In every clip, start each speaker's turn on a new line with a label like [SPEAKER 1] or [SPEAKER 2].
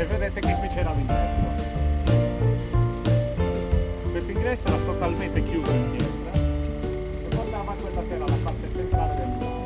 [SPEAKER 1] e vedete che qui c'era l'ingresso. Questo ingresso era totalmente chiuso in pietra e portava a quella che era la parte centrale del muro.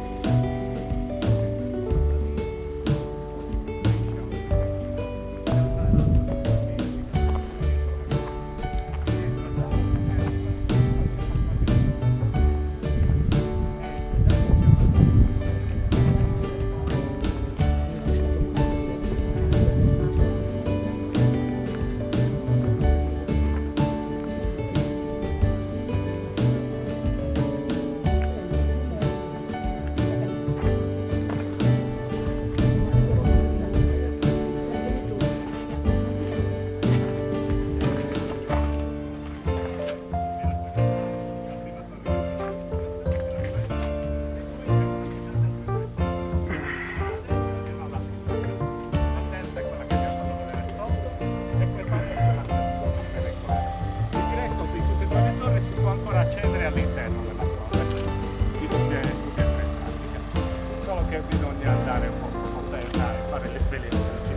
[SPEAKER 1] Bisogna andare un po' sottoterra e fare le speleologie.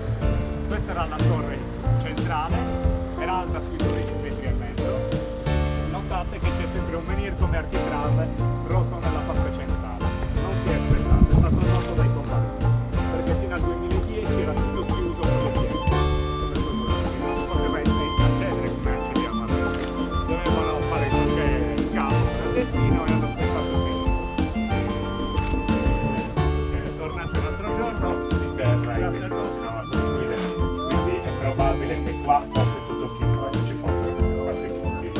[SPEAKER 1] Questa era la torre centrale, era alta sui 12 metri e mezzo. Notate che c'è sempre un menhir come architrave rotto nella parte centrale. Non si è spezzato, è stato rotto dai combattenti, perché fino al 2010 era tutto chiuso con le pietre. Non si poteva accedere come accediamo adesso. Dovevano fare qualche scavo clandestino e hanno spezzato il menhir. Tornato l'altro giorno di terra e quindi continuava a costruire, quindi è probabile che qua fosse tutto chiuso e ci fossero questi spazi chiusi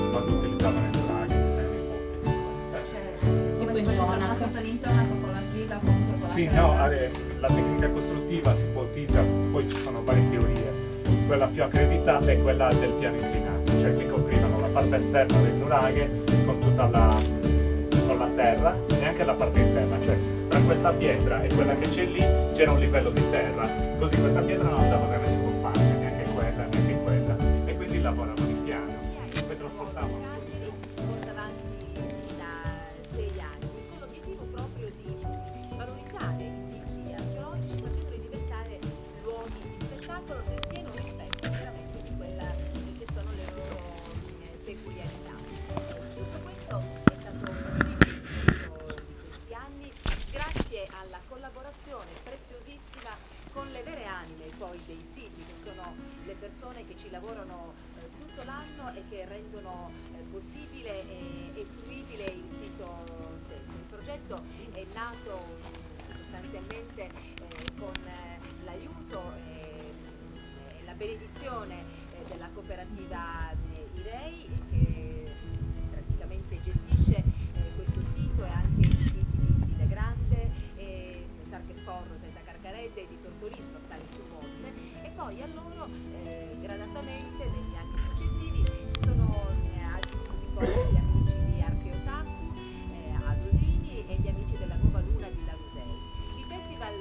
[SPEAKER 1] quando utilizzavano i nuraghi
[SPEAKER 2] Come c'è una sorta di intonaco con l'argilla contro con la
[SPEAKER 1] sì,
[SPEAKER 2] terra.
[SPEAKER 1] no, la tecnica costruttiva si può utilizzare, poi ci sono varie teorie. Quella più accreditata è quella del piano inclinato, cioè che coprivano la parte esterna del nuraghe con tutta con la terra e anche la parte interna, cioè tra questa pietra e quella che c'è lì c'era un livello di terra, così questa pietra non andava da nessuna parte, neanche quella, e quindi lavoravano in piano, poi trasportavano.
[SPEAKER 3] Porta avanti da 6 anni con l'obiettivo proprio di valorizzare i siti archeologici facendoli diventare luoghi di spettacolo nel pieno rispetto veramente di quella che sono le loro peculiarità. Tutto questo è stato possibile nel corso di questi anni grazie alla collaborazione preziosissima con le vere anime poi dei siti, che sono le persone che ci lavorano tutto l'anno e che rendono possibile e fruibile il sito stesso. Il progetto è nato sostanzialmente con l'aiuto e la benedizione della cooperativa IREI, che praticamente gestisce questo sito e anche i siti di Villa Grande, Sarchesforro, Sesa Carcarette, di Tortoriso, Tale sul Monte, e poi a loro gradatamente negli anni successivi si sono aggiunti poi gli amici di Archeotaku a Dosini e gli amici della Nuova Luna di Larusei. Il festival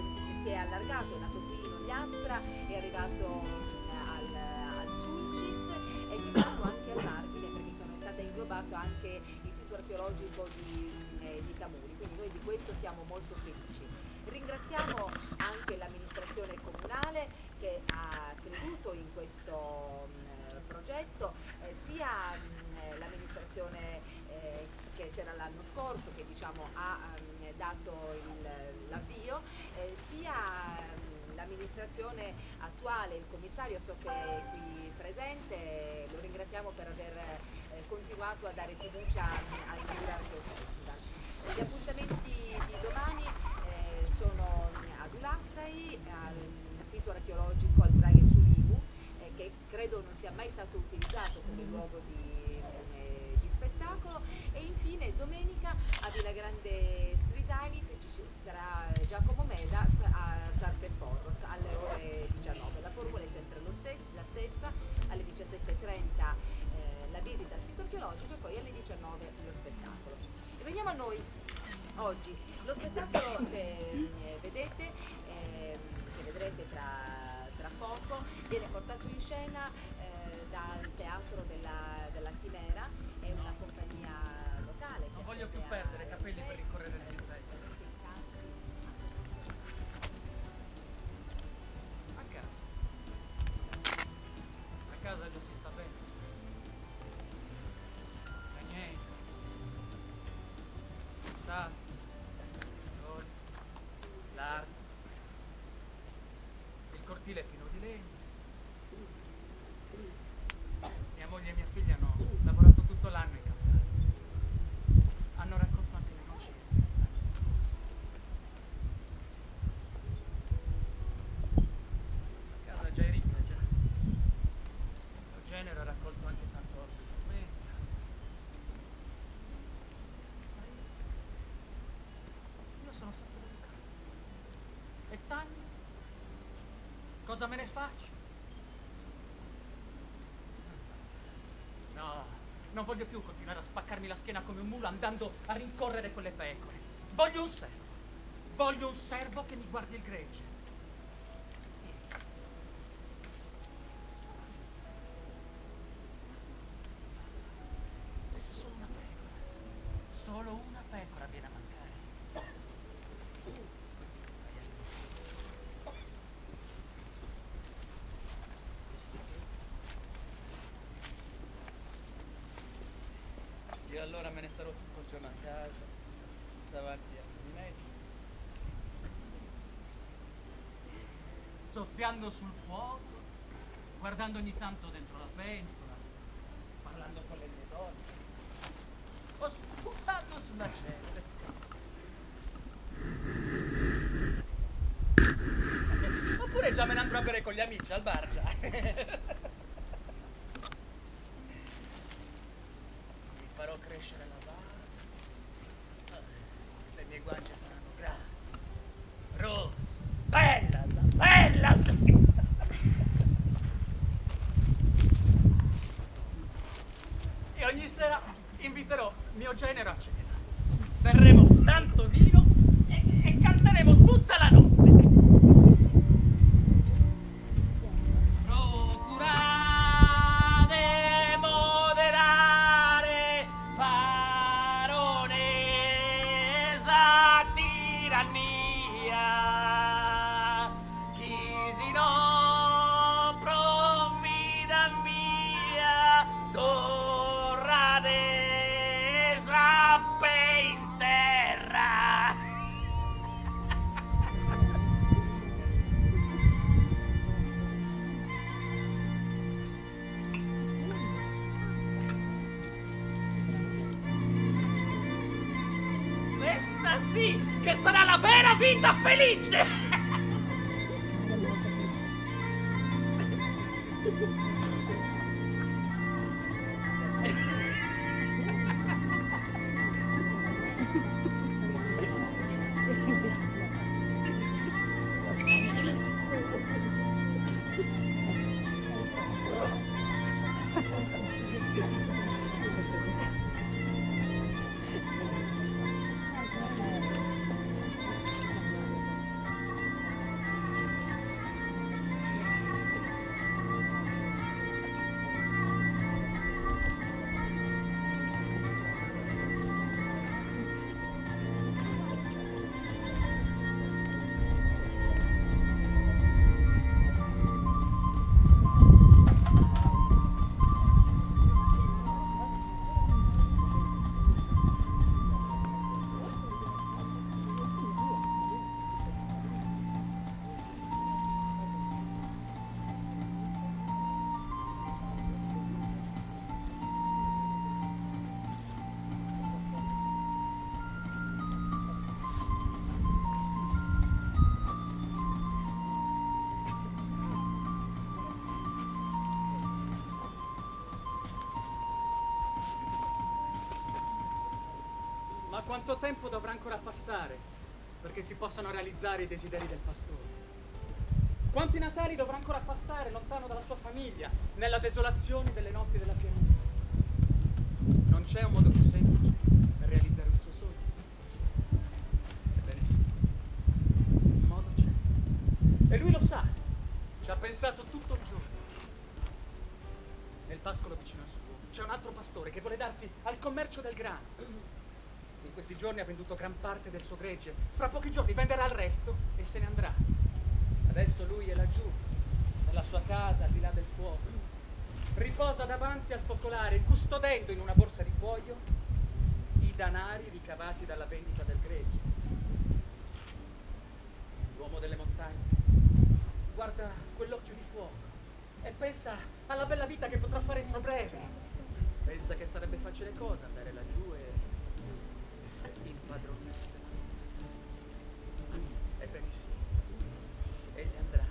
[SPEAKER 3] si è allargato, è nato qui in Ogliastra, è arrivato al Sulcis e quest'anno anche all'Argine, perché è stato inglobato anche il sito archeologico di Camuri, quindi noi di questo siamo molto felici. Ringraziamo anche l'amministrazione comunale che ha creduto in questo progetto, sia l'amministrazione che c'era l'anno scorso, che diciamo ha dato l'avvio, sia l'amministrazione attuale, il commissario so che è qui presente, lo ringraziamo per aver continuato a dare fiducia al Miura Festival. Gli appuntamenti di domani sono ad Ulassai, al sito archeologico al Draghe Sulivu, che credo non sia mai stato utilizzato come luogo di spettacolo, e infine domenica a Villa Grande Strisalis ci sarà Giacomo Medas a Sarchesforros alle ore 19. La formula è sempre la stessa, alle 17:30 la visita al sito archeologico e poi alle 19 lo spettacolo. E veniamo a noi oggi. Lo spettacolo che vedete, che vedrete tra poco, viene portato in scena dal Teatro della Chimera, è una compagnia locale.
[SPEAKER 4] Non voglio più perdere capelli per rincorrere il disegno. A casa. cortile pieno di legno. Mia moglie e mia figlia hanno lavorato tutto l'anno in campagna. Hanno raccolto anche le noci e le castagne del bosco. La casa già è ricca, già. Eugenio ha raccolto anche tanto orzo di frumenta. Ma io sono sempre delicato. E Tagli? Cosa me ne faccio? No, non voglio più continuare a spaccarmi la schiena come un mulo andando a rincorrere quelle pecore. Voglio un servo. Voglio un servo che mi guardi il gregge. E se solo una pecora viene a mancare. Io allora me ne starò tutto il giorno a casa, davanti al caminetto, soffiando sul fuoco, guardando ogni tanto dentro la pentola, parlando con le mie donne, o sputando sulla cenere. Oppure già me ne andrò a bere con gli amici al bar già. Farò crescere la barba, le mie guance saranno grasse, rosse, bella, bella. E ogni sera inviterò mio genero a cena. Berremo tanto vino e canteremo tutta la notte. Procurate moderare baronesa tirannia, chi si non provvida via torrate sappe in terra. Questa sì che sarà la vera vita felice! Ma quanto tempo dovrà ancora passare perché si possano realizzare i desideri del pastore? Quanti Natali dovrà ancora passare lontano dalla sua famiglia, nella desolazione delle notti della pianura? Non c'è un modo più semplice per realizzare il suo sogno? Ebbene sì, un modo c'è. E lui lo sa, ci ha pensato tutto il giorno. Nel pascolo vicino al suo c'è un altro pastore che vuole darsi al commercio del grano. In questi giorni ha venduto gran parte del suo gregge. Fra pochi giorni venderà il resto e se ne andrà. Adesso lui è laggiù, nella sua casa, al di là del fuoco. Riposa davanti al focolare, custodendo in una borsa di cuoio i danari ricavati dalla vendita del gregge. L'uomo delle montagne guarda pensa alla bella vita che potrà fare entro breve. Pensa che sarebbe facile cosa andare laggiù e impadronirsi della corsa. Ebbene sì, egli andrà.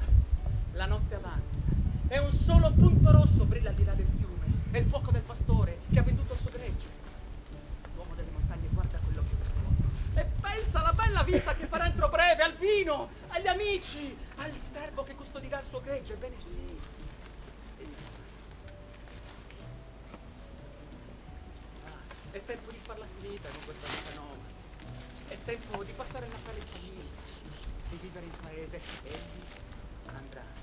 [SPEAKER 4] La notte avanza e un solo punto rosso brilla al di là del fiume. È il fuoco del pastore che ha venduto il suo gregge. L'uomo delle montagne guarda quello che vede e pensa alla bella vita che farà entro breve, al vino, agli amici, al servo che custodirà il suo gregge. Ebbene sì. È tempo di farla finita con questa vita nomade. È tempo di passare il Natale in famiglia, di vivere in paese. Egli andrà.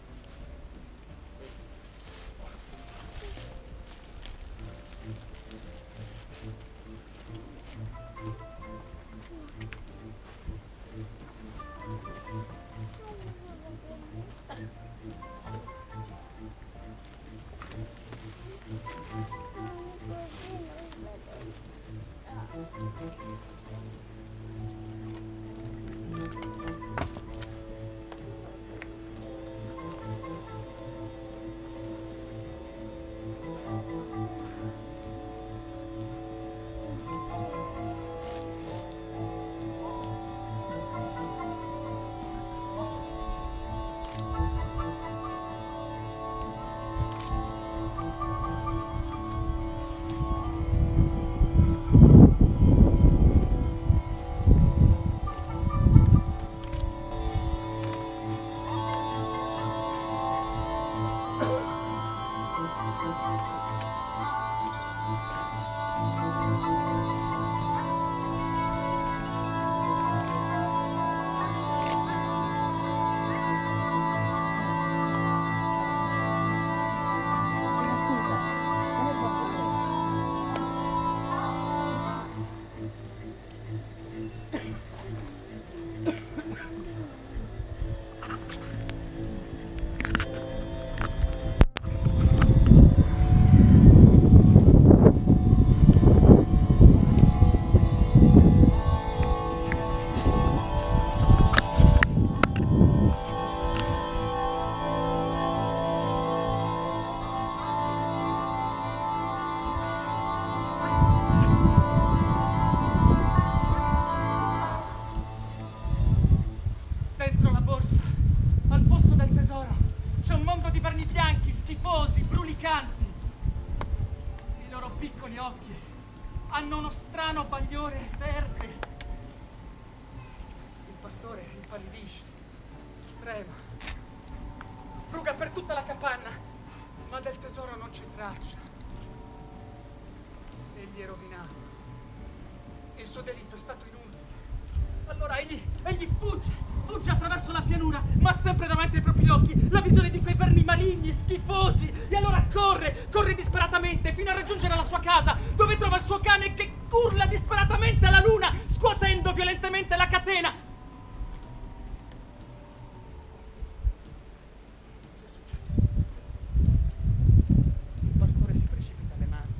[SPEAKER 4] Dentro la borsa, al posto del tesoro, c'è un mondo di vermi bianchi, schifosi, brulicanti. I loro piccoli occhi hanno uno strano bagliore verde. Il pastore impallidisce, trema, fruga per tutta la capanna, ma del tesoro non c'è traccia. Egli è rovinato. Il suo delitto è stato inutile. Allora egli fugge attraverso la pianura, ma sempre davanti ai propri occhi la visione di quei vermi maligni, schifosi. E allora corre disperatamente fino a raggiungere la sua casa, dove trova il suo cane che urla disperatamente alla luna, scuotendo violentemente la catena. Cos'è successo? Il pastore si precipita alle mani.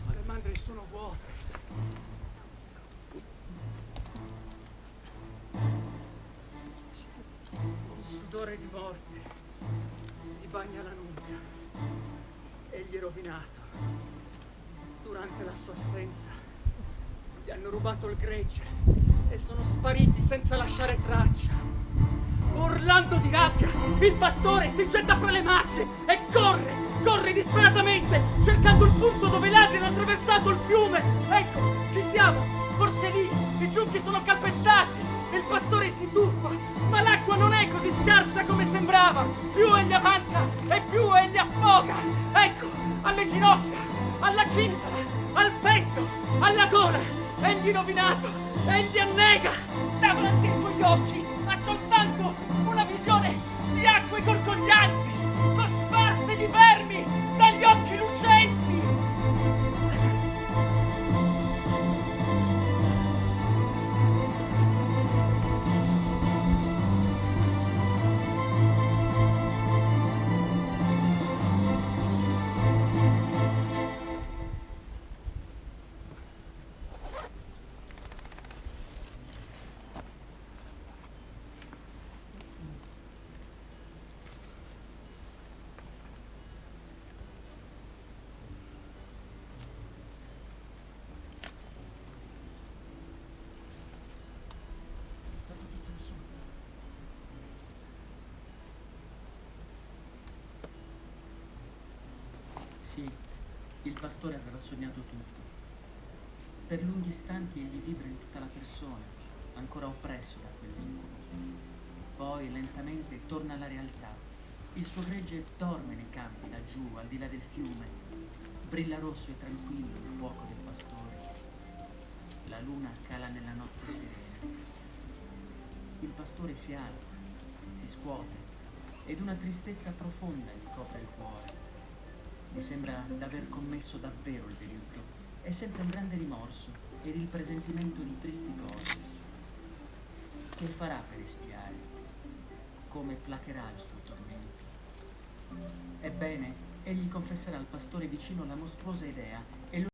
[SPEAKER 4] Ma le mandrie sono vuote. Un sudore di morte gli bagna la nuca. Egli è rovinato. Durante la sua assenza gli hanno rubato il gregge e sono spariti senza lasciare traccia. Urlando di rabbia, il pastore si getta fra le macchie e corre disperatamente, cercando il punto dove i ladri hanno attraversato il fiume. Ecco, ci siamo, forse lì, i giunchi sono calpestati, il pastore si tuffa, ma l'acqua non è così scarsa come sembrava. Più egli avanza e più egli affoga. Ecco, alle ginocchia, alla cintola, al petto, alla gola, egli rovinato, egli annega. Davanti ai suoi occhi ha soltanto una visione di acque gorgoglianti, cosparse di vermi dagli occhi lucenti.
[SPEAKER 5] Sì, il pastore aveva sognato tutto. Per lunghi istanti egli vibra in tutta la persona, ancora oppresso da quell'incubo. Poi lentamente torna alla realtà. Il suo gregge dorme nei campi laggiù, al di là del fiume. Brilla rosso e tranquillo il fuoco del pastore. La luna cala nella notte serena. Il pastore si alza, si scuote ed una tristezza profonda gli copre il cuore. Gli sembra d'aver commesso davvero il delitto e sente un grande rimorso ed il presentimento di tristi cose. Che farà per espiare? Come placherà il suo tormento? Ebbene, egli confesserà al pastore vicino la mostruosa idea e lo